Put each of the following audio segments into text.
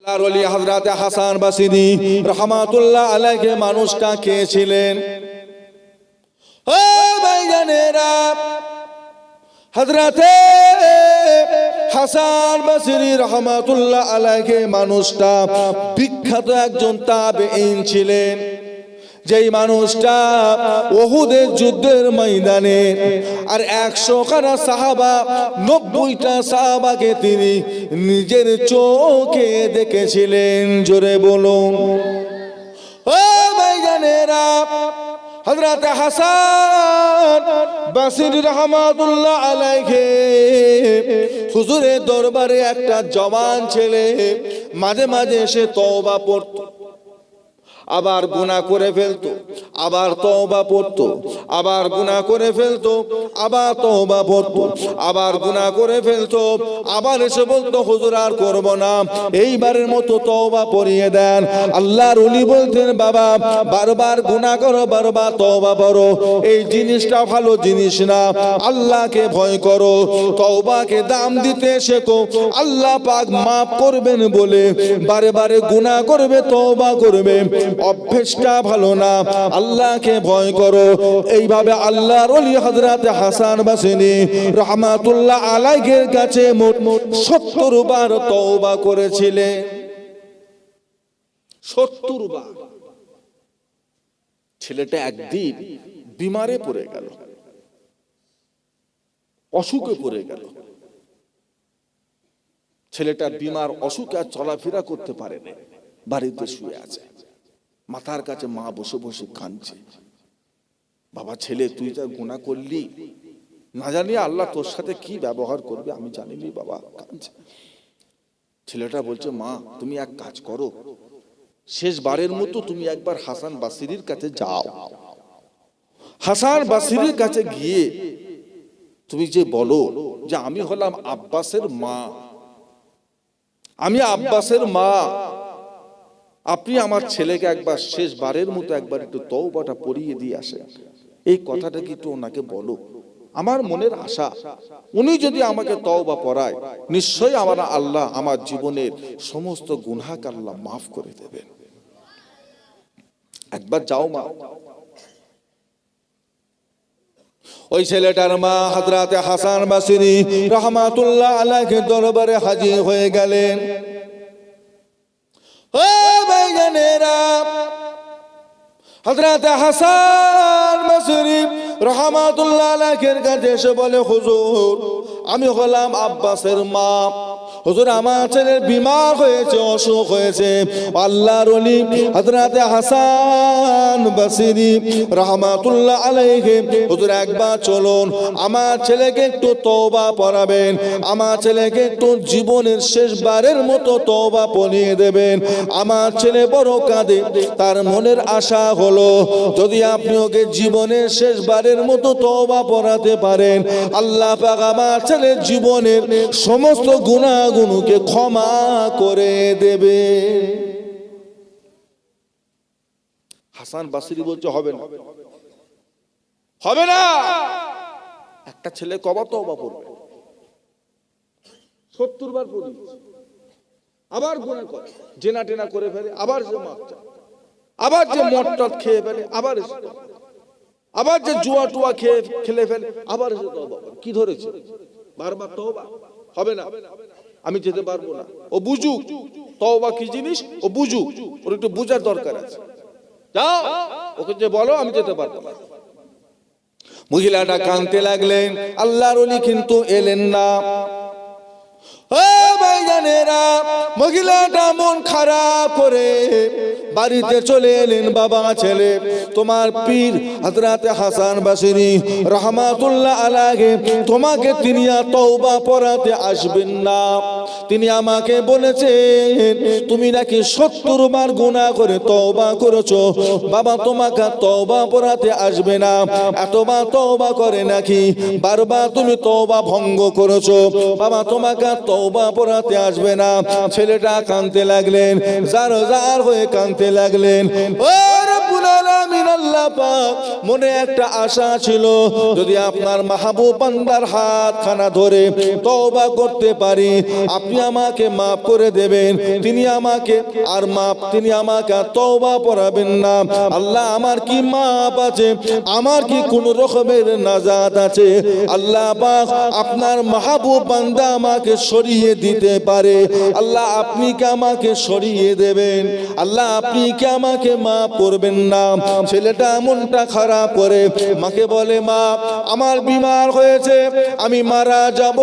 আল্লাহর ওলি হযরত হাসান বসরি রাহমাতুল্লাহ আলাইহি মানুষটা কে ছিলেন? ও ভাইজানেরা, হযরত হাসান বসরি রাহমাতুল্লাহ আলাইহি মানুষটা বিখ্যাত একজন তাবেঈন ছিলেন। যেই মানুষটা উহুদের যুদ্ধের ময়দানে আর 100 খানা সাহাবা 90টা সাহাবাকে তিনি নিজের চোখে দেখেছিলেন। জোরে বলুন ও ভাইজানেরা, হযরত হাসান বসরি রাহমাতুল্লাহ আলাইহি হুজুরের দরবারে একটা জওয়ান ছেলে মাঝে মাঝে এসে তওবা পড়তো, আবার গুনাহ করে ফেলতো, আবার তওবা পড়তো, আবার গুনাহ করে ফেলতো, আবার তওবা পড়তো, আবার গুনাহ করে ফেলতো, আবার এসে বলতো হুজুর আর করব না, এইবারের মতো তওবা পড়িয়ে দেন। আল্লাহর ওলি বলতেন বাবা বারবার গুনাহ করো, বারবার তওবা করো, এই জিনিসটা ভালো জিনিস না। আল্লাহকে ভয় করো, তওবাকে দাম দিতে শেখো, আল্লাহ পাক মাফ করবেন বলে বারে বারে গুনাহ করবে, তওবা করবে, অভ্যাসটা ভালো না। আল্লাহকে ভয় করো। এইভাবে আল্লাহর ওলি হযরত হাসান বসরি রাহমাতুল্লাহ আলাইহির কাছে মোট 70 বার তওবা করেছিলেন। 70 বার। ছেলেটা একদিন বিমারে পড়ে গেল, অসুখে পড়ে গেল। ছেলেটা বিমার, অসুখে আর চলাফেরা করতে পারে না, বাড়িতে শুয়ে আছে। মাথার কাছে মা বসে বসে কাঁদছে, বাবা ছেলে তুই যা গুনাহ করলি, না জানি আল্লাহ তোর সাথে কি ব্যবহার করবে আমি জানিনি বাবা, কাঁদছে। ছেলেটা বলছে মা তুমি এক কাজ করো, শেষবারের মতো তুমি একবার হাসান বসরির কাছে যাও, হাসান বসরির কাছে গিয়ে তুমি যে বলো যে আমি হলাম আব্বাসের মা, আমি আব্বাসের মা, আপনি আমার ছেলেকে একবার শেষবারের মতো একবার একটু তওবাটা পড়িয়ে দিয়ে আসেন। এই কথাটা কি তো ওনাকে বলো, আমার মনের আশা উনি যদি আমাকে তওবা পড়ায় নিশ্চয়ই আমার আল্লাহ আমার জীবনের সমস্ত গুনাহকে আল্লাহ মাফ করে দেবেন। একবার যাও মা। ওই ছেলেটার মা হযরত হাসান বসরি রাহমাতুল্লাহ আলাইহির দরবারে হাজির হয়ে গেলেন। ও ভাইজানেরা, হযরত হাসান বসরি রাহমাতুল্লাহ আলাইহির কাছে এসে বলে হুজুর আমি হলাম আব্বাসের মা, হুজুর আমার ছেলে বিমার হয়েছে, অসুখ হয়েছে। আল্লাহর ওলি হযরত হাসান বসরি রাহমাতুল্লাহ আলাইহি হুজুর একবার চলুন আমার ছেলেকে একটু তওবা পড়াবেন, আমার ছেলেকে একটু জীবনের শেষবারের মতো তওবা পড়িয়ে দেবেন। আমার ছেলে বড় কাঁদে, তার মনের আশা হলো যদি আপনি ওকে জীবনের শেষবারের মতো তওবা পড়াতে পারেন আল্লাহ পাক আমার ছেলের জীবনের সমস্ত গুনাহগুলোকে ক্ষমা করে দেবে। হাসান বসরি বলছে হবে না, হবে না। একটা ছেলে কবে তওবা পড়বে? 70 বার পড়ি, আবার গুনাহ করে, জেনা টেনা করে ফেলে, আবার সে মাফ চায়, আবার যে মদ খেয়ে ফেলে, আবার আবার যে জুয়া টুয়া খেলে ফেলে, আবার এসে তওবা করে। কি ধরেছে? বারবার তওবা হবে না, আমি যেতে পারবো না। ও বুঝুক তওবা কি জিনিস, ও বুঝুক, ওর একটু বুঝার দরকার আছে। যাও ওকে যে বলো আমি যেতে পারবো না। মহিলাটা কাঁদতে লাগলেন, আল্লাহর ওলি কিন্তু এলেন না। ও ভাইজানেরা, মহিলাটা মন খারাপ করে বাড়িতে চলে এলেন। বাবা ছেলে তোমার পীর হযরত হাসান বসরি রাহমাতুল্লাহ আলাইহি তোমাকে তিনি তওবা পড়াতে আসবেন না, তিনি আমাকে বলেছেন তুমি নাকি 70 বার গুনাহ করে তওবা করেছো, বাবা তোমাকে তওবা পড়াতে আসবে না। এতবার তওবা করে নাকি, বারবার তুমি তওবা ভঙ্গ করেছো, বাবা তোমাকে তওবা পড়াতে আসবে না। ছেলেটা কাঁদতে লাগলেন, জার জার হয়ে কাঁদতে লাগলেন। ও রব্বুল আলামিন আল্লাহ পাক মনে একটা আশা ছিল, যদি আপনার মাহবুব বান্দার হাতখানা ধরে তওবা করতে পারি, আপনি আমাকে মাফ করে দেবেন। তিনি আমাকে তওবা পড়াবেন না। আল্লাহ, আমার কি মাপ আছে? আমার কি কোন রকমের নাজাত আছে? আল্লাহ পাক আপনার মাহবুব বান্দা আমাকে সরিয়ে দিতে পারে। আল্লাহ, আপনি কি আমাকে সরিয়ে দেবেন? আল্লাহ, আপনি কি আমাকে মাফ করবেন না? ছেলেটা মনটা খারাপ করে মাকে বলে, মা, আমার বিমার হয়েছে, আমি মারা যাব,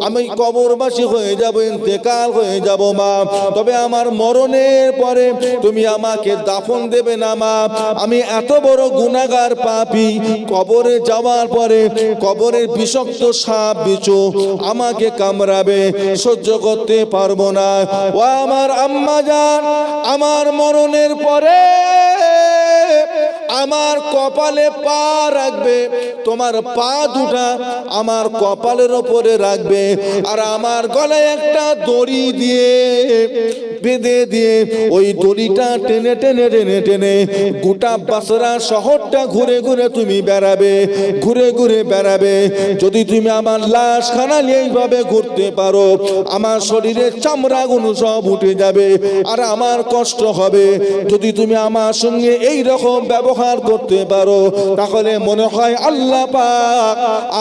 আমি কবরবাসী হয়ে যাব, ইন্তেকাল হয়ে যাব মা। তবে আমার মরণের পরে তুমি আমাকে দাফন দেবে না মা। আমি এত বড় গুনাহগার পাপী, কবরে যাওয়ার পরে কবরের বিষাক্ত সাপ বিচ্ছু আমাকে কামড়াবে, সহ্য করতে পারবো না। ও আমার আম্মা জান, আমার মরণের পরে আমার কপালে পা রাখবে, তোমার পা দুটা আমার কপালের উপরে রাখবে, আর আমার গলায় একটা দড়ি দিয়ে বেঁধে দিয়ে ওই দড়িটা টেনে টেনে টেনে টেনে গোটা বাসরা শহরটা ঘুরে ঘুরে তুমি বেড়াবে, ঘুরে ঘুরে বেড়াবে। যদি তুমি আমার লাশ খানা এইভাবে ঘুরতে পারো, আমার শরীরের চামড়াগুলো সব উঠে যাবে আর আমার কষ্ট হবে। যদি তুমি আমার সঙ্গে এই রকম ব্যবহার করতে পারো, তাহলে মনে হয় আল্লাহ পাক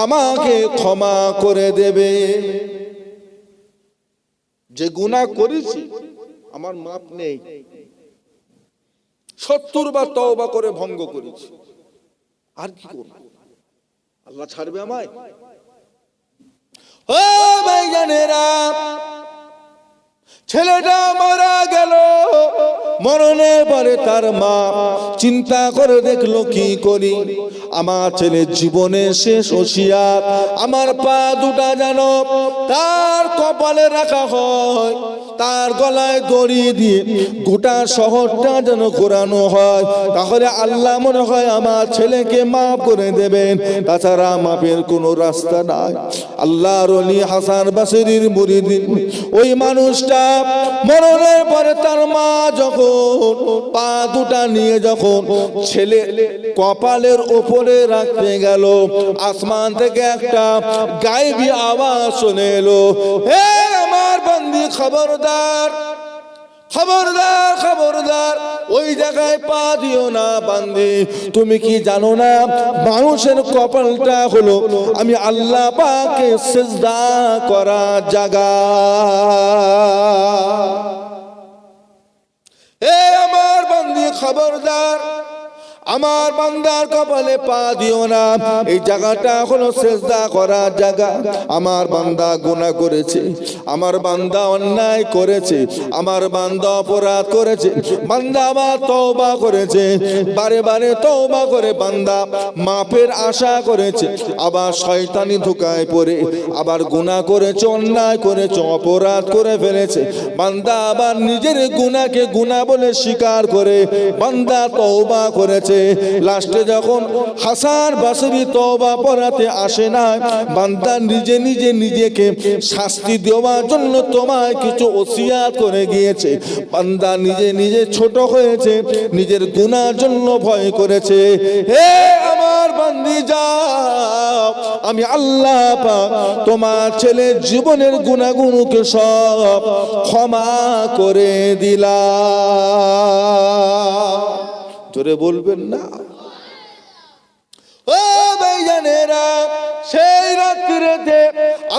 আমাকে ক্ষমা করে দেবে। যে গুনাহ করেছি আমার মাপ নেই, 70 বার তওবা করে ভঙ্গ করেছি, আর কি করব? আল্লাহ ছাড়বে আমায়? ও ভাইজানেরা, ছেলেটা মারা গেল, মরণের পরে তার মা চিন্তা করে দেখলো, কি করি? আমার ছেলের জীবনের শেষ ওসিয়াত আমার পা দুটা যেন তার কপালে রাখা হয়, তার গলায় দড়ি দিয়ে গোটা শহরটা যেন ঘোরানো হয়, তাহলে আল্লাহ মনে হয় আমার ছেলেকে মাফ করে দেবেন। তাছাড়া মাফের কোনো রাস্তা নাই। আল্লাহর ওলি হাসান বসরির মুরিদ ওই মানুষটা মরণের পরে তার মা যখন পা দুটা নিয়ে যখন ছেলে কপালের উপরে রাখতে গেল, আসমান থেকে একটা গায়েবী আওয়াজ শুনে এলো, হে আমার বান্দি, খবরদার খবরদার খবরদার, ওই জায়গায় পা দিও না বান্দি। তুমি কি জানো না মানুষের কপালটা হলো আমি আল্লাহ পাকে সিজদা করা জায়গা? এ আমার বান্দি, খবরদার, আমার বান্দার কপালে পা দিও না। এই জায়গাটা হলো সিজদা করার জায়গা। আমার বান্দা গুনাহ করেছে, আমার বান্দা অন্যায় করেছে, আমার বান্দা অপরাধ করেছে, বান্দা আবার তওবা করেছে, বারে বারে তওবা করে বান্দা মাফের আশা করেছে, আবার শয়তানি ধোঁকায় পড়ে আবার গুনাহ করেছে, অন্যায় করেছে, অপরাধ করে ফেলেছে। বান্দা আবার নিজের গুনাহকে গুনাহ বলে স্বীকার করে বান্দা তওবা করেছে। লাস্টে যখন হাসান বসরি তওবা পড়াতে আসে না, বান্দা নিজে নিজে নিজেকে শাস্তি দেওয়ার জন্য তোমায় কিছু ওসিয়াত করে গিয়েছে। বান্দা নিজে নিজে ছোট হয়েছে, নিজের গুনার জন্য ভয় করেছে। হে আমার বান্দি, যাও, আমি আল্লাহ পাক তোমার ছেলের জীবনের গুনাহগুলোকে সব ক্ষমা করে দিলাম। জোরে বলবেন না? ও ভাইজানেরা, সেই রাত্রিতে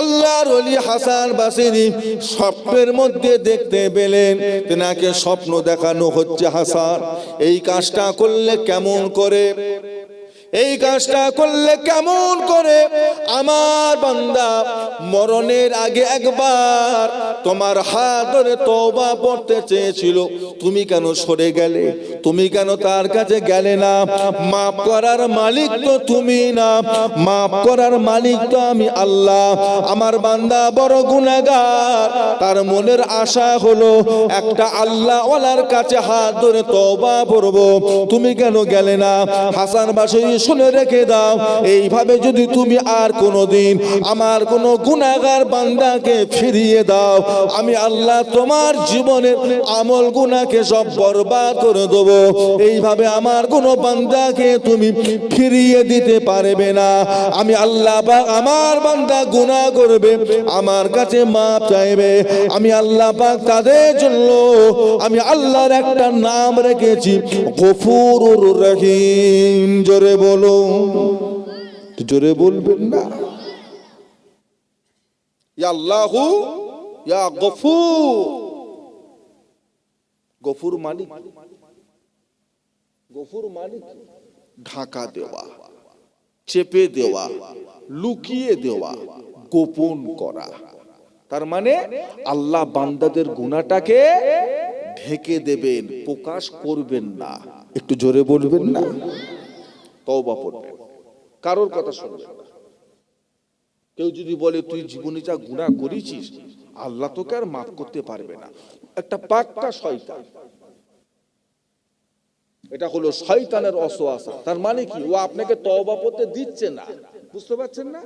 আল্লাহর ওলি হাসান বসরি স্বপ্নের মধ্যে দেখতে পেলেন, তেনাকে স্বপ্ন দেখানো হচ্ছে, হাসান এই কাজটা করলে কেমন করে, এই কাজটা করলে কেমন করে? আমার বান্দা মরণের আগে একবার তোমার হাত ধরে তওবা পড়তে চেয়েছিল, তুমি কেন সরে গেলে? তুমি কেন তার কাছে গেলে না? মাফ করার মালিক তো তুমি না, মাফ করার মালিক তো আমি আল্লাহ। আমার বান্দা বড় গুনাহগার, তার মনের আশা হলো একটা আল্লাহ ওয়ালার কাছে হাত ধরে তওবা পড়ব, তুমি কেন গেলে না? হাসান বসরি শুনে রেখে দাও, এইভাবে যদি তুমি আর কোনোদিন আমার কোনো গুনাহগার বান্দাকে ফিরিয়ে দাও, আমি আল্লাহ তোমার জীবনের আমল গুনাহকে সব বরবাদ করে দেবো। এইভাবে আমার কোনো বান্দাকে তুমি ফিরিয়ে দিতে পারবে না। আমি আল্লাহ পাক আমার বান্দা গুনাহ করবে, আমার কাছে মাপ চাইবে, আমি আল্লাহ পাক তাদের জন্য আমি আল্লাহর একটা নাম রেখেছি, গফুরুর রহিম। জোরে বলো, জোরে বলবেন না? ইয়া আল্লাহু ইয়া গফুর। গফুর মালিক, গফুর মালিক ঢাকা দেওয়া, চেপে দেওয়া, লুকিয়ে দেওয়া, গোপন করা। তার মানে আল্লাহ বান্দাদের গুনাহটাকে ঢেকে দেবেন, প্রকাশ করবেন না। একটু জোরে বলবেন না? তওবা করবেন, কারোর কথা শুনবেন না। কেউ যদি বলে তুই জীবনে যা গুনাহ করেছিস আল্লাহ তোকে আর মাফ করতে পারবে না, একটা পাক্কা শয়তান। এটা হলো শয়তানের ওয়াসওয়াসা। তার মানে কি? ও আপনাকে তওবা করতে দিচ্ছে না, বুঝতে পারছেন না?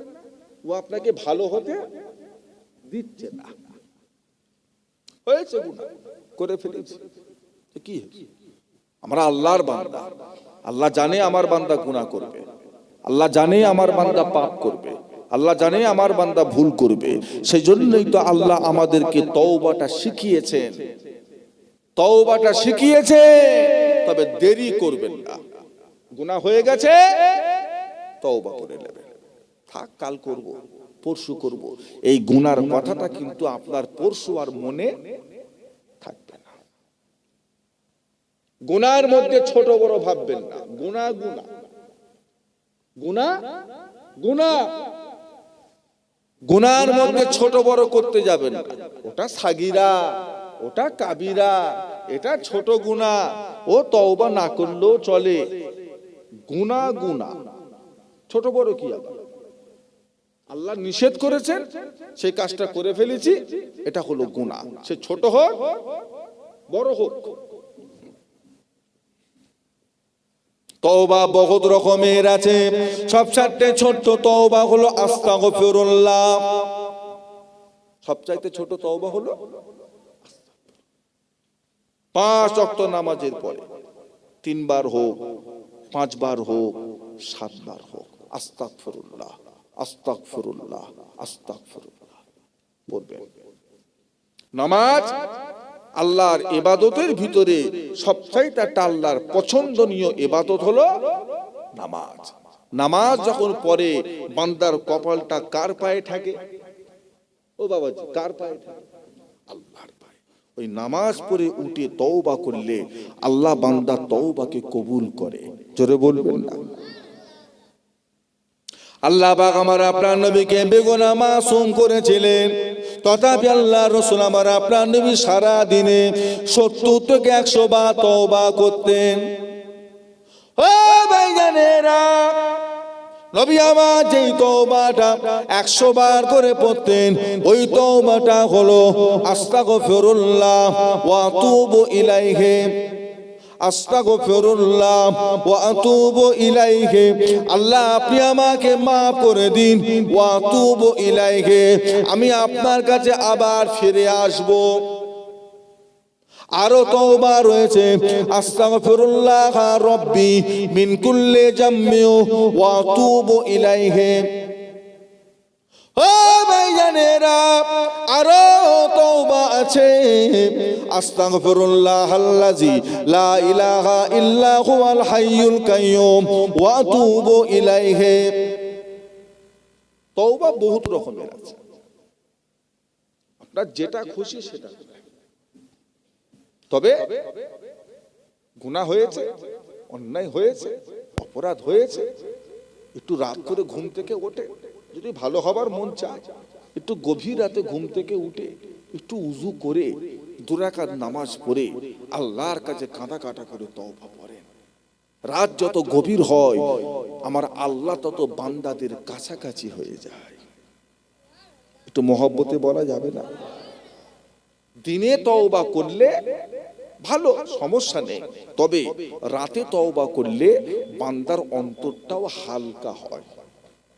ও আপনাকে ভালো হতে দিচ্ছে না। হয়েছে গুনাহ করে ফেলেছি, কি আমরা আল্লাহর বান্দা, আল্লাহ জানে আমার বান্দা গুনাহ করবে, আল্লাহ জানে আমার বান্দা পাপ করবে, আল্লাহ জানে আমার বান্দা ভুল করবে। সেই জন্যই তো আল্লাহ আমাদেরকে তওবাটা শিখিয়েছেন, তওবাটা শিখিয়েছে। তবে দেরি করবেন না, গুনাহ হয়ে গেছে তওবা করে নেবেন। থাক কাল করব, পরশু করব, এই গুনার কথাটা কিন্তু আপনার পরশু আর মনে থাকবে না। গুনার মধ্যে ছোট বড় ভাববেন না। গুনাহ গুনাহ, গুনাহ গুনাহ, গুনার মধ্যে ছোট বড় করতে যাবেন না। ওটা সাগীরা, ওটা কাবিরা, এটা ছোট গুনাহ, ও তওবা না করলেও চলে। গুনাহ গুনাহ, ছোট বড় কি আবার? আল্লাহ নিষেধ করেছেন, সেই কাজটা করে ফেলেছি, এটা হলো গুনাহ। সে ছোট হোক বড় হোক। তওবা বহুত রকমের আছে, সবচাইতে ছোট তওবা হলো আস্তাগফিরুল্লাহ। সবচাইতে ছোট তওবা হলো 5 ওয়াক্ত নামাজের পরে 3 বার হোক, 5 বার হোক, 7 বার হোক, আস্তাগফিরুল্লাহ আস্তাগফিরুল্লাহ আস্তাগফিরুল্লাহ পড়বেন। নামাজ আল্লাহর ইবাদতের ভিতরে সবচাইতে একটা আল্লাহর পছন্দনীয় ইবাদত হলো নামাজ। নামাজ যখন পড়ে বান্দার কপালটা কার পায়ে থাকে? ও বাবাজি, কার পায়ে থাকে? আল্লাহর পায়ে। ওই নামাজ পড়ে উঠে তওবা করলে আল্লাহ বান্দার তওবাকে কবুল করে। জোরে বলবেন না? আল্লাহ পাক আমার আপনার নবীকে বেগুনাহ মাসুম করেছিলেন, তথাপি আল্লাহ রাসূল আমার আপনার নবী সারা দিনে 70 থেকে 100 বার তওবা করতেন। ও ভাইজানেরা, নবী আমার যেই তওবাটা 100 বার করে পড়তেন, ওই তওবাটা হলো আস্তাগফিরুল্লাহ ওয়া আতুবু ইলাইহি, আস্তাগফিরুল্লাহ ওয়া আতুবু ইলাইহি। আল্লাহ আপনি আমাকে মাফ করে দিন, ওয়া আতুবু ইলাইহি, আমি আপনার কাছে আবার ফিরে আসব। আরো তওবা রয়েছে, আস্তাগফিরুল্লাহ রাব্বি মিন কুল্লি জামমি ওয়া আতুবু ইলাইহি। ও ভাইজানেরা, আরো তওবা আছে, আস্তাগফিরুল্লাহাল্লাযী লা ইলাহা ইল্লা হুয়াল হাইয়ুল কাইয়্যুম ওয়া আতুবু ইলাইহি। তওবা বহুত রকমের আছে, আপনার যেটা খুশি সেটা। তবে গুনাহ হয়েছে, অন্যায় হয়েছে, অপরাধ হয়েছে, একটু রাত করে ঘুম থেকে ওঠে, যদি ভালো হবার মন চায় একটু গভীর রাতে ঘুম থেকে উঠে একটু উযু করে 2 রাকাত নামাজ পড়ে আল্লাহর কাছে কাঁদা কাটা করে তওবা করেন। রাত যত গভীর হয় আমার আল্লাহ তত বান্দাদের কাছাকাছি হয়ে যায়। একটু মহব্বতে বলা যাবে না? দিনে তওবা করলে ভালো, সমস্যা নেই। তবে রাতে তওবা করলে বান্দার অন্তরটাও হালকা হয়,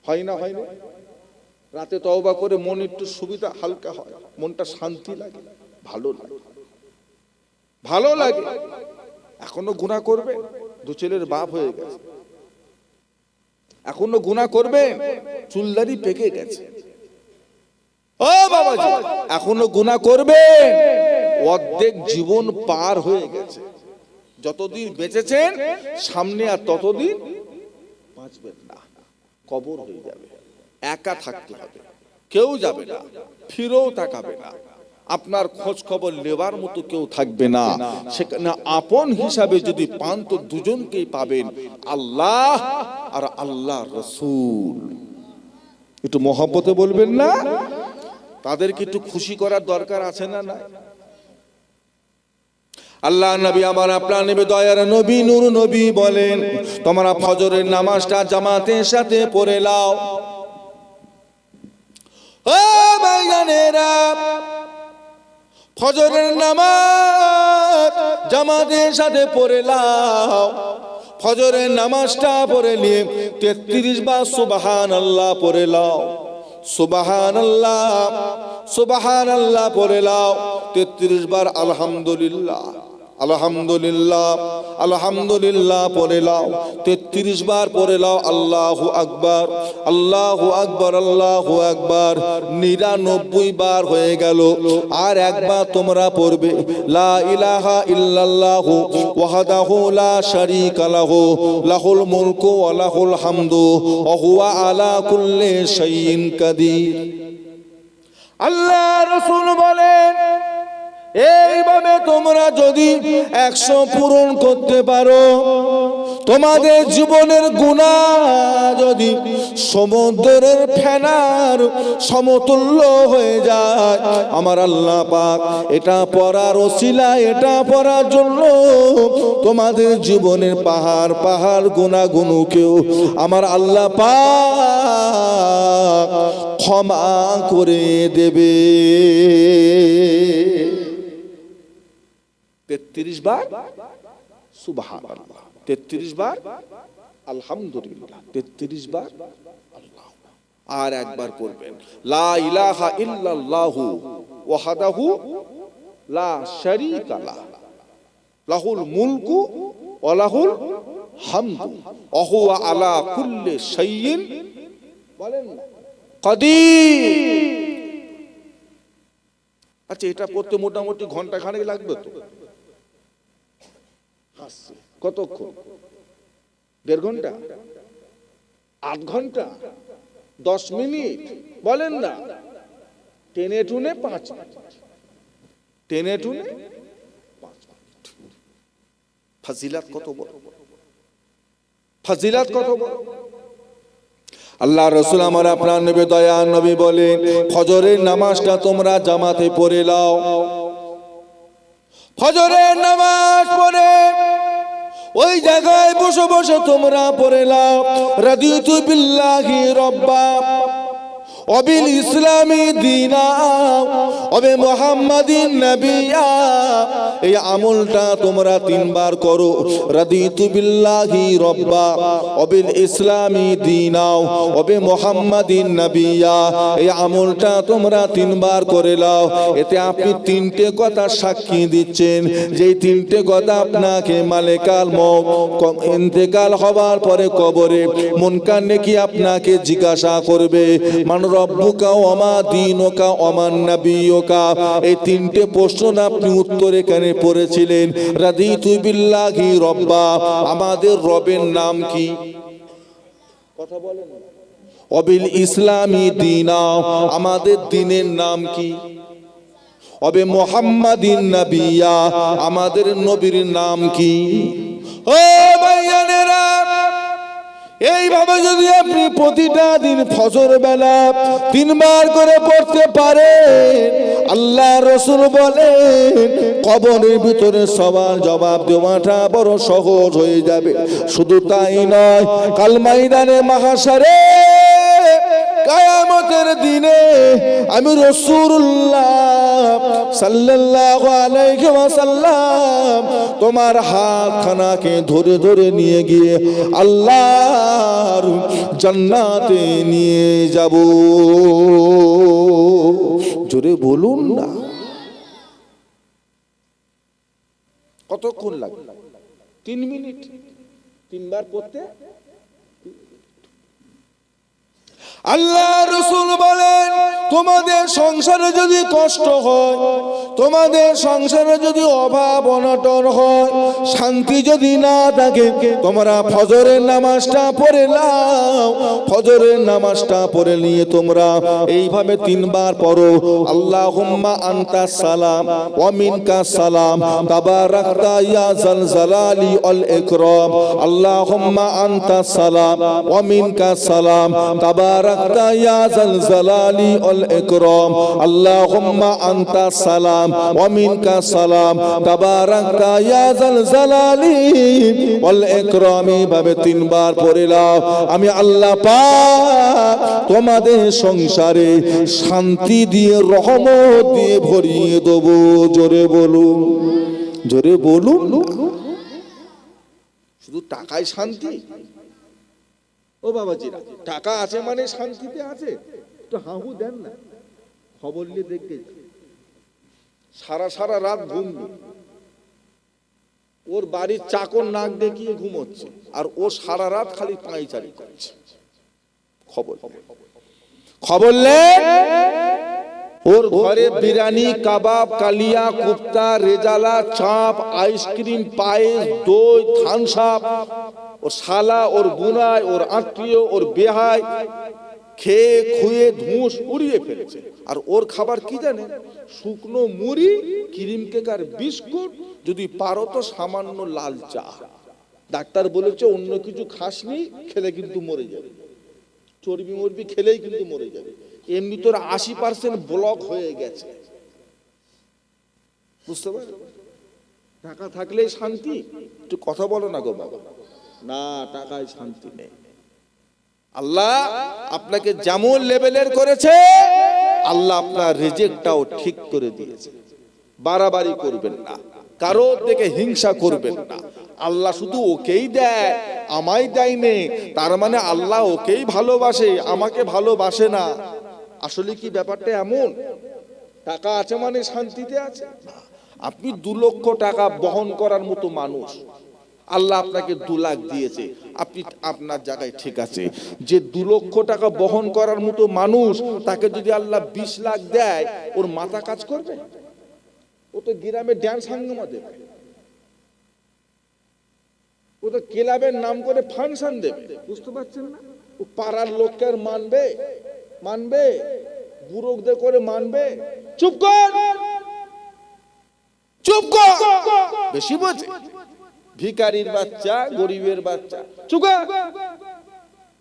হয় না? হয় না? রাতে তওবা করে মন একটু সুবিধা, হালকা হয়, মনটা শান্তি লাগে, ভালো লাগে, ভালো লাগে। এখনো গুনাহ করবে, দু ছেলের বাপ হয়ে গেছে, এখনো গুনাহ করবে, চুলদারি পেকে গেছে, ও বাবাজি এখনো গুনাহ করবে, অর্ধেক জীবন পার হয়ে গেছে। যতদিন বেঁচেছেন সামনে আর ততদিন বাঁচবেন না, কবর হয়ে যাবে, একা থাকতে হবে, কেউ যাবে না, ফিরেও তাকাবে না, আপনার খোঁজ খবর নেবার মতো কেউ থাকবে না। সেখানে আপন হিসাবে যদি পান তো দুজনকেই পাবেন, আল্লাহ আর আল্লাহ রসুল। একটু মহব্বতে বলবেন না? তাদেরকে একটু খুশি করার দরকার আছে না? না। আল্লাহ নবী আমার আপনার নবী দয়ার নবী নূর নবী বলেন, তোমরা ফজরের নামাজটা জামাতের সাথে পড়ে নাও। ও ভাইজানেরা, ফজরের নামাজ জামাতের সাথে পড়ে নাও। ফজরের নামাজটা পড়ে নিয়ে 33 বার সুবহানাল্লাহ পড়ে নাও, সুবহানাল্লাহ সুবহানাল্লাহ পড়ে নাও। 33 বার আলহামদুলিল্লাহ আলহামদুলিল্লাহ আলহামদুলিল্লাহ পড়ে নাও। 33 বার পড়ে নাও আল্লাহু আকবার আল্লাহু আকবার আল্লাহু আকবার। 99 বার হয়ে গেল। আর একবার তোমরা পড়বে লা ইলাহা ইল্লাল্লাহু ওয়াহদাহু লা শারীকা লাহু লাহুল মুলকু ওয়া লাহুল হামদু ওয়া হুয়া আলা কুল্লি শাইইন কাদির। আল্লাহ রাসূল বলেন, এইভাবে তোমরা যদি 100 পূরণ করতে পারো, তোমাদের জীবনের গুনাহ যদি সমুদ্রের ফেনার সমতুল্য হয়ে যায়, আমার আল্লাহ পাক এটা পড়ার ওসিলা, এটা পড়ার জন্য তোমাদের জীবনের পাহাড় পাহাড় গুনাহগুলোকেও আমার আল্লাহ পাক ক্ষমা করে দেবে। 33 বার সুবহানাল্লাহ, 33 বার আলহামদুলিল্লাহ, 33 বার আল্লাহ। আর একবার পড়বেন লা ইলাহা ইল্লাল্লাহু ওয়াহদাহু লা শারীকা লাহু লাহুল মুলকু ওয়া লাহুল হামদু ওয়া হুয়া আলা কুল্লি শাইইন বলেন কাদির। আচ্ছা, এটা পড়তে মোটামুটি ঘন্টা খানেক লাগবে তো? কতক্ষণ? 1.5 ঘন্টা, 8 ঘন্টা, 10 মিনিট বলেন না? টেনে টুনে 5 মিনিট, টেনে টুনে 5 মিনিট। ফাজিলাত কত বড়, ফাজিলাত কত বড়। আল্লাহ রাসূল আমার আপনার নবী দয়া নবী বলেন, ফজরের নামাজটা তোমরা জামাতে পড়ে নাও। ফজরের নামাজ পড়ে ওই জায়গায় বসে বসে তোমরা পড়ে নাও রাদিতু বিল্লাহি রাব্বা ওয়াবিল ইসলামি দীনা ওয়াবি মুহাম্মাদিন নাবিয়্যা। এই আমলটা তোমরা 3 বার করো, রাদিতু বিল্লাহি রাব্বা ওয়াবিল ইসলামি দীনা ওয়াবি মুহাম্মাদিন নাবিয়্যা। এই আমলটা তোমরা 3 বার করে নাও। এতে আপনি 3টে কথা সাক্ষী দিচ্ছেন, যেই 3টে কথা আপনাকে মালেকাল মউত ইন্তেকাল হওয়ার পরে কবরে মুনকার নেকি আপনাকে জিজ্ঞাসা করবে, মান রব্বুকা ওয়া মা দীনুকা ওয়া মান নাবিয়্যুকা। এই 3টে প্রশ্ন আপনি উত্তর এখানে পড়েছিলেন। রাদিতু বিল্লাহি রাব্বা, আমাদের রবের নাম কি? কথা বলেন। ওয়াবিল ইসলামি দীনা, আমাদের দ্বীনের নাম কি? ওয়াবি মুহাম্মাদিন নাবিয়্যা, আমাদের নবীর নাম কি? ও ভাইয়ানেরা, এইভাবে যদি আপনি প্রতিটা দিন ফজর বেলা 3 বার করে পড়তে পারেন, আল্লাহ রাসূল বলেন কবরের ভিতরে সবার জবাব দেওয়াটা বড় সহজ হয়ে যাবে। শুধু তাই নয়, কাল ময়দানে মাহশারে কায়ামত কিয়ামতের দিনে আমি রাসূলুল্লাহ সাল্লাল্লাহু আলাইহি ওয়াসাল্লাম তোমার হাতখানাকে ধরে ধরে নিয়ে গিয়ে আল্লাহর জান্নাতে নিয়ে যাব। জোরে বলুন না। কতক্ষণ লাগবে? 3 মিনিট। 3 বার পড়তে আল্লাহ রাসূল বলেন, তোমাদের সংসারে যদি কষ্ট হয়, তোমাদের সংসারে যদি অভাব অনটন হয়, শান্তি যদি না থাকে, তোমরা ফজরের নামাজটা পড়ে নাও। ফজরের নামাজটা পড়ে নিয়ে তোমরা এইভাবে 3 বার পড়ো, আল্লাহুম্মা আনতাস সালাম ওয়া মিনকাস সালাম তাবারাকতা ইয়া যাল জালালি ওয়াল ইকরাম। আল্লাহুম্মা আনতাস সালাম ওয়া মিনকাস সালাম তাবারাকতা ইয়া যাল জালালি ওয়াল ইকরাম। আল্লাহুম্মা আনতাস সালাম ওয়া মিনকাস সালাম তাবারাকতা ইয়া যাল জালালি ওয়াল ইকরাম। ভাবে 3 বার পড়ে নাও। আমি আল্লাহ পাক তোমাদের সংসারে শান্তি দিয়ে রহমত দিয়ে ভরিয়ে দেব। জোরে বলুন, জোরে বলুন। শুধু টাকায় শান্তি? ও বাবাজিরা, টাকা আছে মানে শান্তিতে আছে? তো হাহু দেন না। খবর নিয়ে দেখতে সারা সারা রাত ঘুম নেই। ওর বাড়ির চাকর নাক দেখিয়ে ঘুমোচ্ছে, আর ও সারা রাত খালি পায়চারি করছে। খবর ওর ঘরে বিরিয়ানি, কাবাব, কালিয়া, কুফতা, রেজালা, চাপ, আইসক্রিম, পায়েস, দই, থামস আপ, ওর শালা, ওর বুনাই, ওর আত্মীয়, ওর বেহাই খেয়ে খুয়ে ধুঁস উড়িয়ে ফেলেছে। আর ওর খাবার কি জানে? শুকনো মুড়ি, ক্রিম কেক আর বিস্কুট, যদি পারো তো সামান্য লাল চা। ডাক্তার বলেছে অন্য কিছু খাসনি, খেলে কিন্তু মরে যাবে। চর্বি মরবি খেলেই কিন্তু মরে যাবে। এমনি তোর 80% ব্লক হয়ে গেছে। বুঝতে পারো? টাকা থাকলেই শান্তি? একটু কথা বলো না গো বাবা। না, টাকায় শান্তি নেই। আল্লাহ আপনাকে যেমন লেভেলের করেছে, আল্লাহ আপনার রিজিকটাও ঠিক করে দিয়েছে। বাড়াবাড়ি করবেন না, কারো থেকে হিংসা করবেন না। আল্লাহ শুধু ওকেই দেয়, আমায় দেয়নি তার মানে আল্লাহ ওকেই ভালোবাসে, আমাকে ভালোবাসে না। আসলে কি ব্যাপারটা এমন? টাকা আছে মানে শান্তিতে আছে? আপনি 2 লক্ষ টাকা বহন করার মতো মানুষ, আল্লাহ আপনাকে 2 লাখ দিয়েছে, আপনি আপনার জায়গায় ঠিক আছে। যে 2 লক্ষ টাকা বহন করার মতো মানুষ, তাকে যদি আল্লাহ 20 লাখ দেয়, ওর মাথা কাজ করবে? ও তো গ্রামে ড্যান্স হাঙ্গামা দেবে, ও তো ক্লাবের নাম করে ফাংশন দেবে। বুঝতে পারছেন না? ও পাড়ার লোককে আর মানবে? মানবে? বুড়োদের করে মানবে? চুপ কর, চুপ কর, বেশি বোঝে। ভিখারির বাচ্চা, গরিবের বাচ্চা, চুপ কর।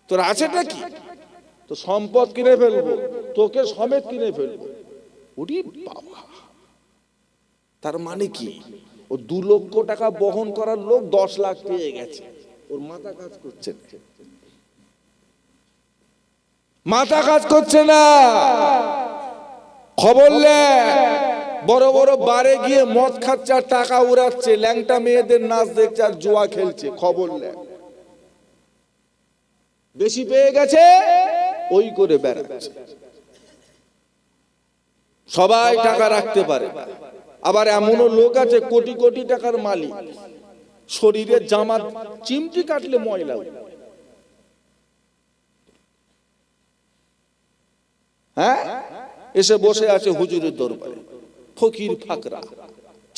তোর আছেটা কি? তো সম্পদ কিনে ফেলবো, তোকে সমেত কিনে ফেলবো। ওরে বাবা, তার মানে কি? ও 2 লক্ষ টাকা বহন করার লোক 10 লাখ পেয়ে গেছে, ওর মাথা কাজ করছে না। মাথা কাজ করছে না। খবর লে, বড় বড় বারে গিয়ে মদ খাচ্ছে আর টাকা উড়াচ্ছে, ল্যাংটা মেয়েদের নাচ দেখছে আর জুয়া খেলছে। খবর লে, বেশি পেয়ে গেছে ওই করে বেড়াচ্ছে। সবাই টাকা রাখতে পারে, আবার এমনও লোক আছে কোটি কোটি টাকার মালিক, শরীরের জামা চিমটি কাটলে ময়লা। হ্যাঁ, এসে বসে আছে হুজুরের দরবারে, ফকির ফাকরা,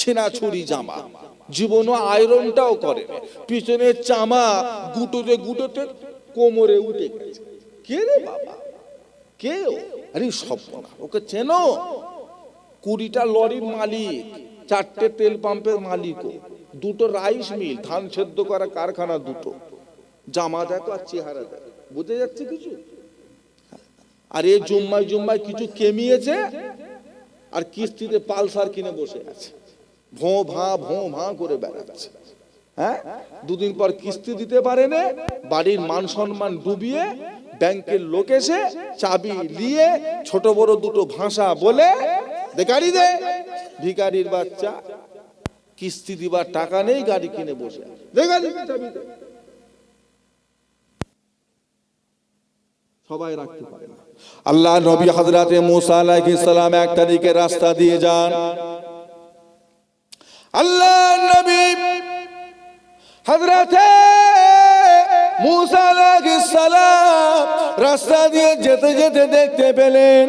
ছেনা ছুরি জামা, জীবনও আয়রনটাও করে, পিছনের চামা গুটোতে গুটোতে কোমরে উঠে গেছে। কে রে বাবা? কে? আরে সব ওকে চেনো? 20টা লরির মালিক, 4টে তেল পাম্পের মালিক, 2টো রাইস মিল, ধান সেদ্ধ করা কারখানা 2টো। জামা দেখো আর চেহারা দেখো, বুঝে যাচ্ছে কিছু? আর এই জুম্মায় জুম্মায় কিছু কেমিয়েছে আর কিস্তিতে পালসার কিনে বসে আছে, ভোঁ ভাঁ করে বেড়াচ্ছে। হ্যাঁ, 2 দিন পর কিস্তি দিতে পারে না, বাড়ির মান সম্মান ডুবিয়ে ব্যাংকের লোক এসে চাবি নিয়ে ছোট বড় দুটো ভাষা বলে গাড়ি দে। ভিখারির বাচ্চা, কিস্তি দিবার টাকা নেই, গাড়ি কিনে বসে সবাই রাখতে পারে না। আল্লাহ নবী হযরতে মুসা আলাইহিস সালাম এক তারিখে রাস্তা দিয়ে যান। আল্লাহ নবী হযরতে মুসা আলাইহিস সালাম রাস্তা দিয়ে যেতে যেতে দেখতে পেলেন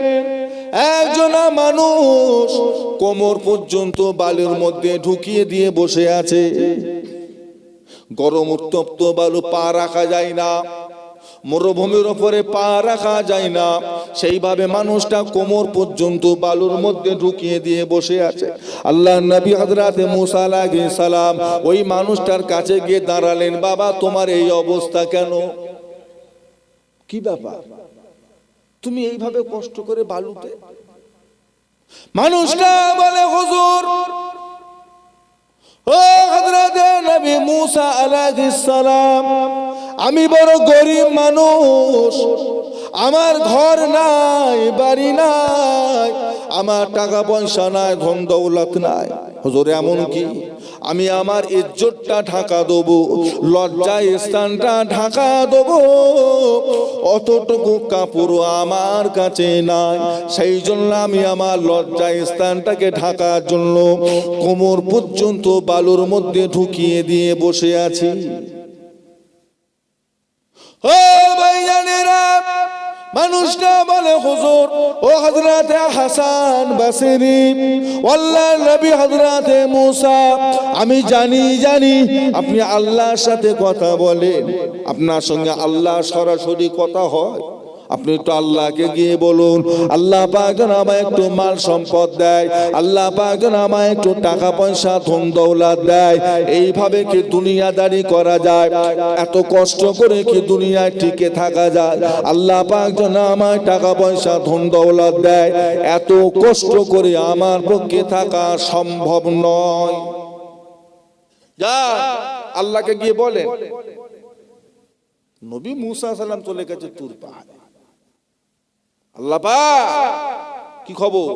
একজন মানুষ কোমর পর্যন্ত বালুর মধ্যে ঢুকিয়ে দিয়ে বসে আছে। গরম উত্তপ্ত বালু, পা রাখা যায় না, মরুভূমির উপরে পা রাখা যায় না, সেইভাবে মানুষটা কোমর পর্যন্ত বালুর মধ্যে ঢুকিয়ে দিয়ে বসে আছে। আল্লাহর নবী হযরতে মুসা আলাইহিস সালাম ওই মানুষটার কাছে গিয়ে দাঁড়ালেন, বাবা তোমার এই অবস্থা কেন? কি ব্যাপার, তুমি এইভাবে কষ্ট করে বালুতে? মানুষটা বলে, হুজুর, ও হযরতে নবী মুসা আলাইহিস সালাম, আমি বড় গরিব মানুষ, আমার ঘর নাই, বাড়ি নাই, আমার টাকা পয়সা নাই, ধন দৌলত নাই। হুজুর এমন কি, আমি আমার ইজ্জতটা ঢাকা দেবো, লজ্জায় স্থানটা ঢাকা দেবো, অতটুকু কাপড় আমার কাছে নাই। সেই জন্য আমি আমার লজ্জায় স্থানটাকে ঢাকার জন্য কোমর পর্যন্ত বালুর মধ্যে ঢুকিয়ে দিয়ে বসে আছি। ও ভাইজানেরা, মানুষটা বলে, হুজুর, ও হযরতে হাসান বসরি, আল্লাহর নবী হযরতে মুসা, আমি জানি আপনি আল্লাহর সাথে কথা বলেন, আপনার সঙ্গে আল্লাহ সরাসরি কথা হয়। আপনি তো আল্লাহকে গিয়ে বলুন, আল্লাহ পাক যেন আমায় একটু মাল সম্পদ দেয়, আল্লাহ পাক যেন আমায় একটু টাকা পয়সা ধন দৌলত দেয়। এইভাবে কি দুনিয়াদারি করা যায়? এত কষ্ট করে কি দুনিয়ায় টিকে থাকা যায়? আল্লাহ পাক যেন আমায় টাকা পয়সা ধন দৌলত দেয়, এত কষ্ট করে আমার পক্ষে থাকা সম্ভব নয়। যা আল্লাহকে গিয়ে বলেন। নবী মুসা আলাইহিস সালাম চলে গেছে তুর পাহাড়ে। আল্লাহ পাক, কি খবর?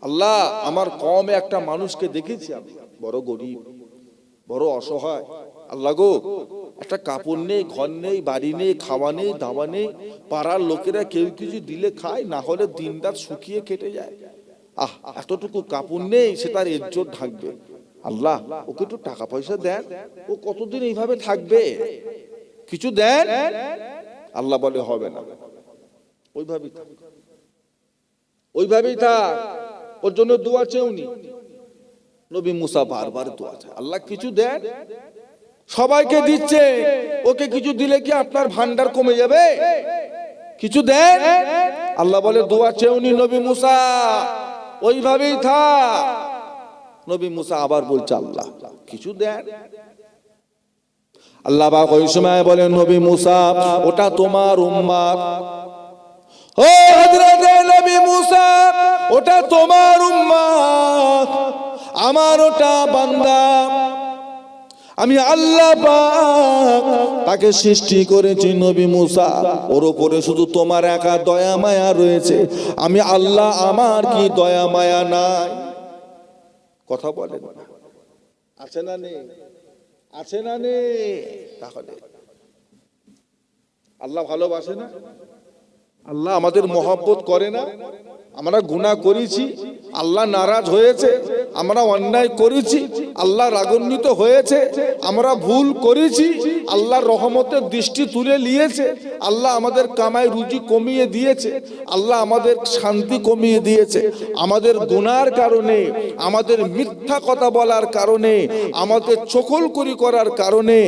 আল্লাহ, আমার কমে একটা মানুষকে দেখেছি, আমি বড় গরিব, বড় অসহায়। আল্লাহ গো, একটা কাপড় নেই, ঘর নেই, বাড়ি নেই, খাওয়া নেই, দাওয়া নেই, পাড়ার লোকেরা কেউ কিছু দিলে খায়, না হলে দিন রাত শুকিয়ে কেটে যায়। এতটুকু কাপড় নেই, সে তার ইজ্জত ঢাকবে। আল্লাহ, ওকে একটু টাকা পয়সা দেন, ও কতদিন এইভাবে থাকবে, কিছু দেন। আল্লাহ বলে, হবে না, ওইভাবেই থাক, ওর জন্য দোয়া চেউনি। নবী মুসা বারবার দোয়া চায়, আল্লাহ কিছু দেন। সবাইকে দিচ্ছে, ওকে কিছু দিলে কি আপনার ভান্ডার কমে যাবে? কিছু দেন। আল্লাহ বলে, দোয়া চেউনি নবী মুসা, ওইভাবেই থাক। নবী মুসা আবার বলছে, আল্লাহ কিছু দেন। আল্লাহ পাক ওই সময় বলেন, নবী মুসা, ওটা তোমার উম্মত। ও হযরতে নবী মুসা, ওটা তোমার উম্মত, আমার ওটা বান্দা। আমি আল্লাহ পাক তাকে সৃষ্টি করেছি নবী মুসা, ওর উপরে শুধু তোমার একা দয়া মায়া রয়েছে। আমি আল্লাহ, আমার কি দয়া মায়া নাই? কথা বলেন, আছে না নেই? আছে না নেই? তাহলে আল্লাহ ভালোবাসে না? আল্লাহ আমাদের মহব্বত করে না? আমরা গুনাহ করেছি, আল্লাহ নারাজ হয়েছে, আমরা অন্যায় করেছি, আল্লাহ রাগান্বিত হয়েছে, আমরা ভুল করেছি, আল্লাহ রহমতের দৃষ্টি তুলে নিয়েছে, আল্লাহ আমাদের কামাই রুজি কমিয়ে দিয়েছে, আল্লাহ আমাদের শান্তি কমিয়ে দিয়েছে। আমাদের গুনার কারণে, আমাদের মিথ্যা কথা বলার কারণে, আমাদের চকলকরি করার কারণে,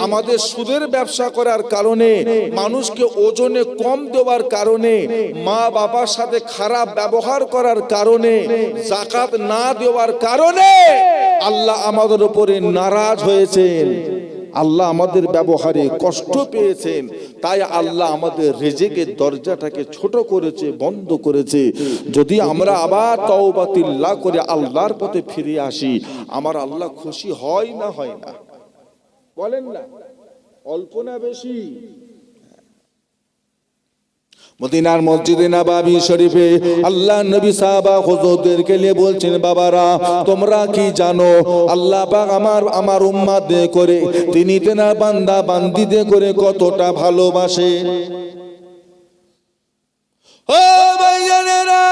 আমাদের সুদের ব্যবসা করার কারণে, মানুষকে ওজনে কম দেওয়ার কারণে, মা বাবার সাথে খারাপ ব্যবহার করার কারণে, যাকাত না দেওয়ার কারণে আল্লাহ আমাদের উপরে নারাজ হয়েছেন, আল্লাহ আমাদের ব্যবহারে কষ্ট পেয়েছেন। তাই আল্লাহ আমাদের রিজিকের দরজাটাকে ছোট করেছে, বন্ধ করেছে। যদি আমরা আবার তাওবাতুল্লাহ করে আল্লাহর পথে ফিরে আসি, আমার আল্লাহ খুশি হয় না হয় না? বলেন না, অল্প না বেশি? মদিনার মসজিদে নববী শরীফে আল্লাহ নবী সাহাবা হুজুরদেরকে নিয়ে বলছেন, বাবারা তোমরা কি জানো আল্লাহ পাক আমার উম্মতদের করে তিনি তেনার বান্দা বান্দীদের করে কতটা ভালোবাসে। ও ভাইজানেরা,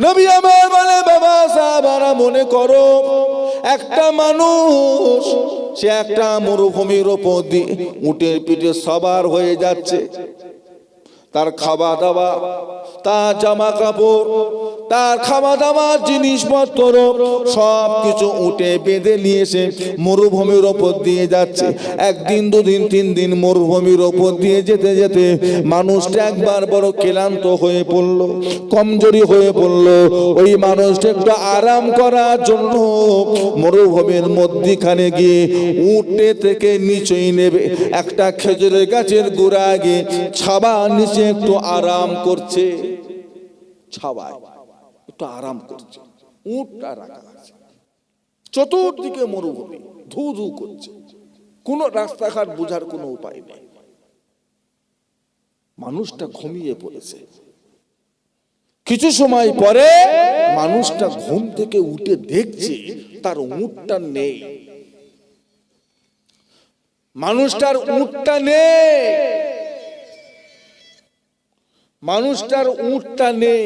নবী আমার বলে, বাবা সাহাবারা মনে করো একটা মানুষ সে একটা মরুভূমির উপর দিয়ে উটের পিঠে সবার হয়ে যাচ্ছে, তার খাওয়া দাওয়া, তার জামা কাপড়, তার খাওয়া দাওয়া জিনিসপত্র সব কিছু উঠে বেঁধে নিয়ে এসে মরুভূমির ওপর দিয়ে যাচ্ছে। একদিন দুদিন তিন দিন মরুভূমির ওপর দিয়ে যেতে যেতে মানুষটা একবার বড় ক্লান্ত হয়ে পড়লো, কমজোরি হয়ে পড়লো। ওই মানুষটা একটু আরাম করার জন্য মরুভূমির মধ্যখানে গিয়ে উঠে থেকে নিচেই নেবে একটা খেজুরের গাছের গোড়া গিয়ে ছাবার নিচে একটু আরাম করছে, ছাওয়ায় একটু আরাম করছে। উটটা রাখা আছে, চতুর্দিকে মরুভূমি, ধু ধু করছে, কোনো রাস্তাঘাট বোঝার কোনো উপায় নেই। মানুষটা ঘুমিয়ে পড়েছে। কিছু সময় পরে মানুষটা ঘুম থেকে উঠে দেখছে তার উটটা নেই, মানুষটার উটটা নেই, মানুষটার উটটা নেই।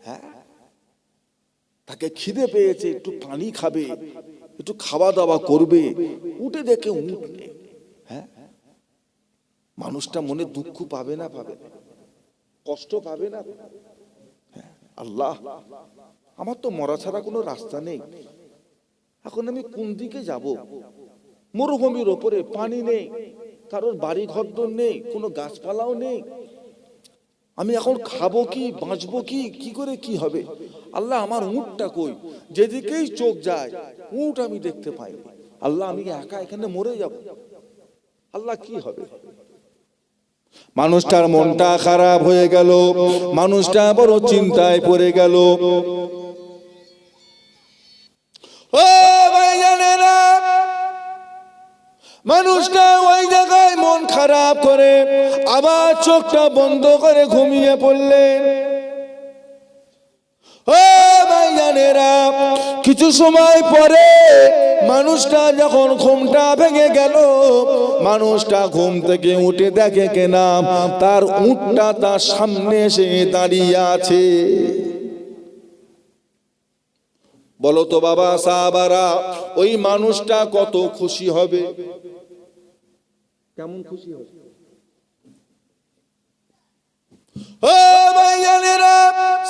হ্যাঁ, তাকে খিদে পেয়েছে, একটু পানি খাবে, একটু খাওয়া দাওয়া করবে, উঠে দেখে উট নেই। হ্যাঁ, মানুষটা মনে দুঃখ পাবে না, পাবে না, কষ্ট পাবে না? আল্লাহ, আমার তো মরা ছাড়া কোনো রাস্তা নেই, এখন আমি কোন দিকে যাব? মরুভূমির ওপরে পানি নেই, কারোর বাড়ি ঘর নেই, কোনো গাছপালাও নেই, আমি এখন খাবো কি, বাঁচবো কি, কি করে কি হবে? আল্লাহ, আমার উটটা কই? যেদিকেই চোখ যায় উট আমি দেখতে পাই। আল্লাহ, আমি একা এখানে মরে যাব, আল্লাহ কি হবে? মানুষটার মনটা খারাপ হয়ে গেল, মানুষটা বড় চিন্তায় পড়ে গেল। ও ভাইজানেরা, মানুষটা ওই জায়গায় মন খারাপ করে আবার চোখটা বন্ধ করে ঘুমিয়ে পড়লেন। ও ভাইজানেরা, কিছু সময় পরে মানুষটা যখন ঘুমটা ভেঙে গেল, মানুষটা ঘুম থেকে উঠে দেখে কেনা তার উটটা তার সামনে এসে দাঁড়িয়ে আছে। বলো তো বাবা সাহাবারা, ওই মানুষটা কত খুশি হবে? কেমন খুশি হবে? ও ভাইজানেরা,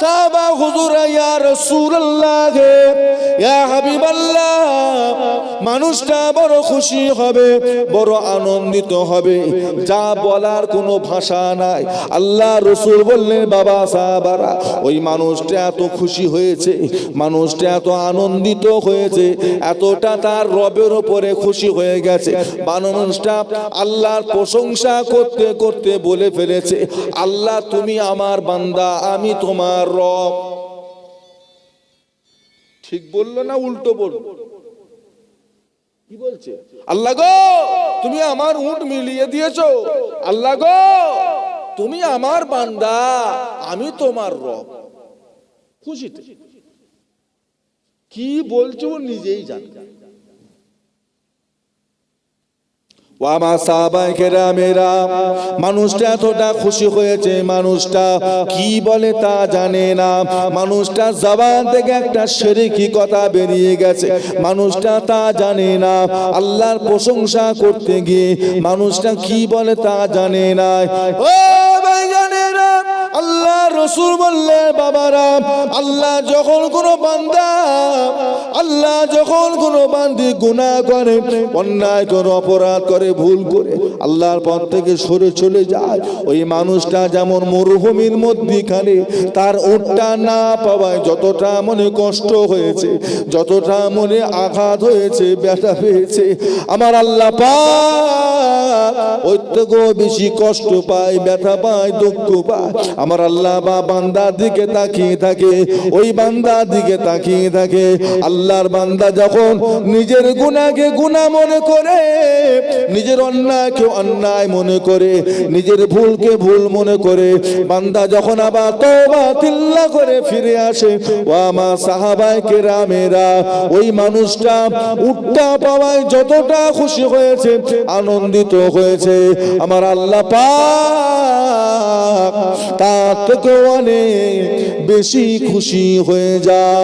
সাহাবা হুজুরা, ইয়া রাসূলুল্লাহ, ইয়া হাবিবাল্লাহ, মানুষটা বড় খুশি হবে, বড় আনন্দিত হবে, যা বলার কোনো ভাষা নাই। আল্লাহ রাসূল বললেন, বাবা সাহাবারা, ওই মানুষটা এত খুশি হয়েছে, মানুষটা এত আনন্দিত হয়েছে, এতটা তার রবের উপরে খুশি হয়ে গেছে, মানুষটা আল্লাহর প্রশংসা করতে করতে বলে ফেলেছে, আল্লাহ তুমি আমার বান্দা, আমি তোমার রব। ঠিক বললো না উল্টো বলল? কি বলছে? আল্লাহ গো, তুমি আমার উট মিলিয়ে দিয়েছো, আল্লাহ গো তুমি আমার বান্দা, আমি তোমার রব। খুশিতে কি বলছো নিজেই জানে। মানুষটা এতটা খুশি হয়েছে, মানুষটা কি বলে তা জানে না, মানুষটা জবান থেকে একটা শিরকি কথা বেরিয়ে গেছে, মানুষটা তা জানে না। আল্লাহর প্রশংসা করতে গিয়ে মানুষটা কি বলে তা জানে না। ও ভাইজানেরা, আল্লাহ রাসূল বললেন, বাবারা, আল্লাহ যখন কোনো বান্দা, আল্লাহ যখন কোনো বান্দি গুনাহ করে, অন্যায় করে, অপরাধ করে, ভুল করে আল্লাহর পথ থেকে সরে চলে যায়, ওই মানুষটা যেমন মরুভূমির মধ্যখানে তার উটটা না পাওয়ায় যতটা মনে কষ্ট হয়েছে, যতটা মনে আঘাত হয়েছে, ব্যথা পেয়েছে, আমার আল্লাহ পাক ওর থেকেও বেশি কষ্ট পায়, ব্যথা পায়, দুঃখ পায়। আমার আল্লাহ পাক বাবা বান্দার দিকে তাকিয়ে থাকে, ওই বান্দার দিকে তাকিয়ে থাকে। আল্লাহর বান্দা যখন নিজের গুনাহকে গুনাহ মনে করে, নিজের অন্যায়কে অন্যায় মনে করে, নিজের ভুলকে ভুল মনে করে, বান্দা যখন আবার তওবা তিল্লা করে ফিরে আসে, ও আমার সাহাবায়ে কেরামেরা, ওই মানুষটা উঠটা পাওয়ায় যতটা খুশি হয়েছে, আনন্দিত হয়েছে, আমার আল্লাহ পাক তার থেকে অনেক বেশি খুশি হয়ে যায়।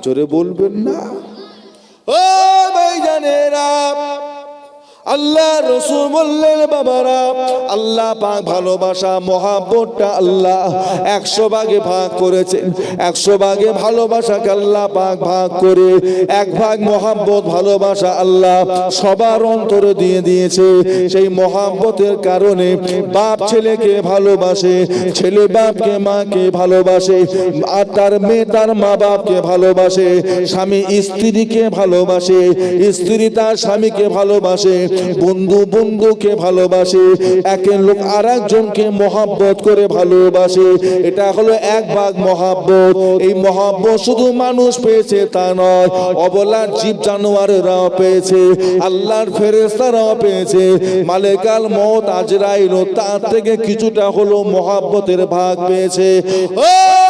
জোরে বলবেন না? ও ভাইজানেরা, আল্লাহ রসুল বললেন বাবারা, আল্লাহ পাক ভালোবাসা মহাব্বতটা আল্লাহ 100 ভাগে ভাগ করেছেন। 100 ভাগে ভালোবাসাকে আল্লাহ পাক ভাগ করে 1 ভাগ মহাব্বত ভালোবাসা আল্লাহ সবার অন্তরে দিয়ে দিয়েছে। সেই মহাব্বতের কারণে বাপ ছেলেকে ভালোবাসে, ছেলে বাপকে মাকে ভালোবাসে, আর তার মেয়ে তার মা বাপকে ভালোবাসে, স্বামী স্ত্রীকে ভালোবাসে, স্ত্রী তার স্বামীকে ভালোবাসে, বন্ধু বন্ধুকে ভালোবাসে, একের লোক আর একজনকে মহাব্বত করে ভালোবাসে। এটা হলো 1 ভাগ মহাব্বত। এই মহাব্বত শুধু মানুষ পেয়েছে তা নয়, অবলা জীব জানোয়ারেরাও পেয়েছে, আল্লাহর ফেরেশতারাও পেয়েছে, মালেকাল মউত আজরাইল তার থেকে কিছুটা হলো মহাব্বতের ভাগ পেয়েছে। ও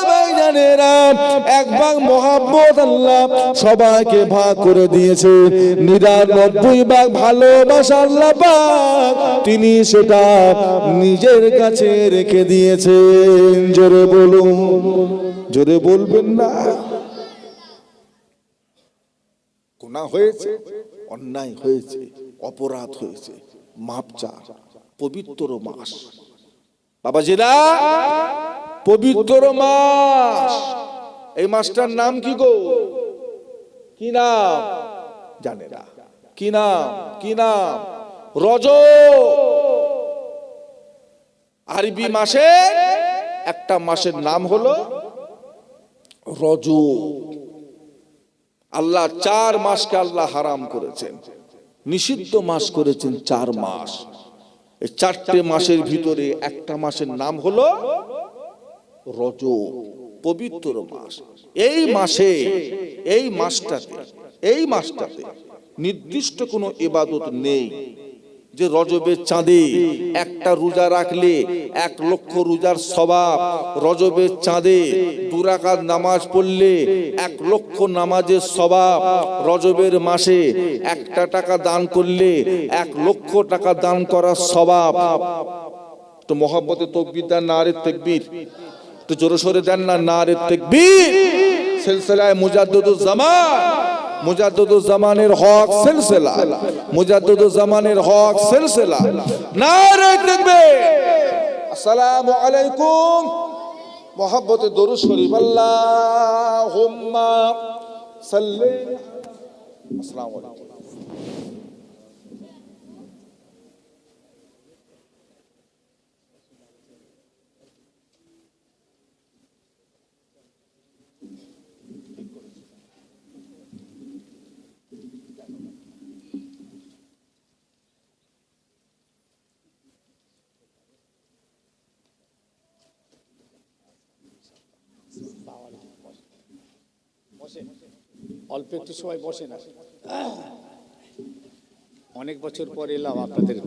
ভাইজানেরা, 1 ভাগ মহাব্বত আল্লাহ সবাইকে ভাগ করে দিয়েছে। 99 ভাগ ভালোবাসা আল্লাহ পাক তিনি সেটা নিজের কাছে রেখে দিয়েছেন। জোরে বলুন, জোরে বলবেন না? গুনাহ হয়েছে, অন্যায় হয়েছে, অপরাধ হয়েছে, মাপ চা। পবিত্র মাস বাবাজিরা, পবিত্র মাস। এই মাসটার নাম কি গো? কি নাম জানে না? কি নাম? কি নাম? রজব। আরবি মাসে একটা মাসের নাম হলো রজব। আল্লাহ 4 মাসকে আল্লাহ হারাম করেছেন, নিষিদ্ধ মাস করেছেন 4 মাস। এই 4টে মাসের ভিতরে একটা মাসের নাম হলো রজব, পবিত্র মাস। এই মাসে, এই মাসটাতে নির্দিষ্ট কোনো ইবাদত নেই যে রজবের চাঁদে একটা রোজা রাখলে 1 লক্ষ রোজার সওয়াব, রজবের চাঁদে 2 রাকাত নামাজ পড়লে 1 লক্ষ নামাজের সওয়াব, রজবের মাসে 1 টাকা দান করলে 1 লক্ষ টাকা দান করার সওয়াব। তো মহব্বতে তাকবীর দেন, নারে তাকবীর। তো জোরে সোরে দেন না, নারে তাকবীর। সিলসিলায়ে মুজাদ্দিদুজ জামান, মুজাদ্দিদুজ জামানের হক সিলসিলা, মুজাদ্দিদুজ জামানের হক সিলসিলা, নারে তাকবীর। আসসালামু আলাইকুম। মহব্বতে দরুদ শরীফ, আল্লাহুম্মা সাল্লি। আসসালামু আলাইকুম। অল্প একটু সময় বসে না, অনেক বছর পর এলাম আপনাদের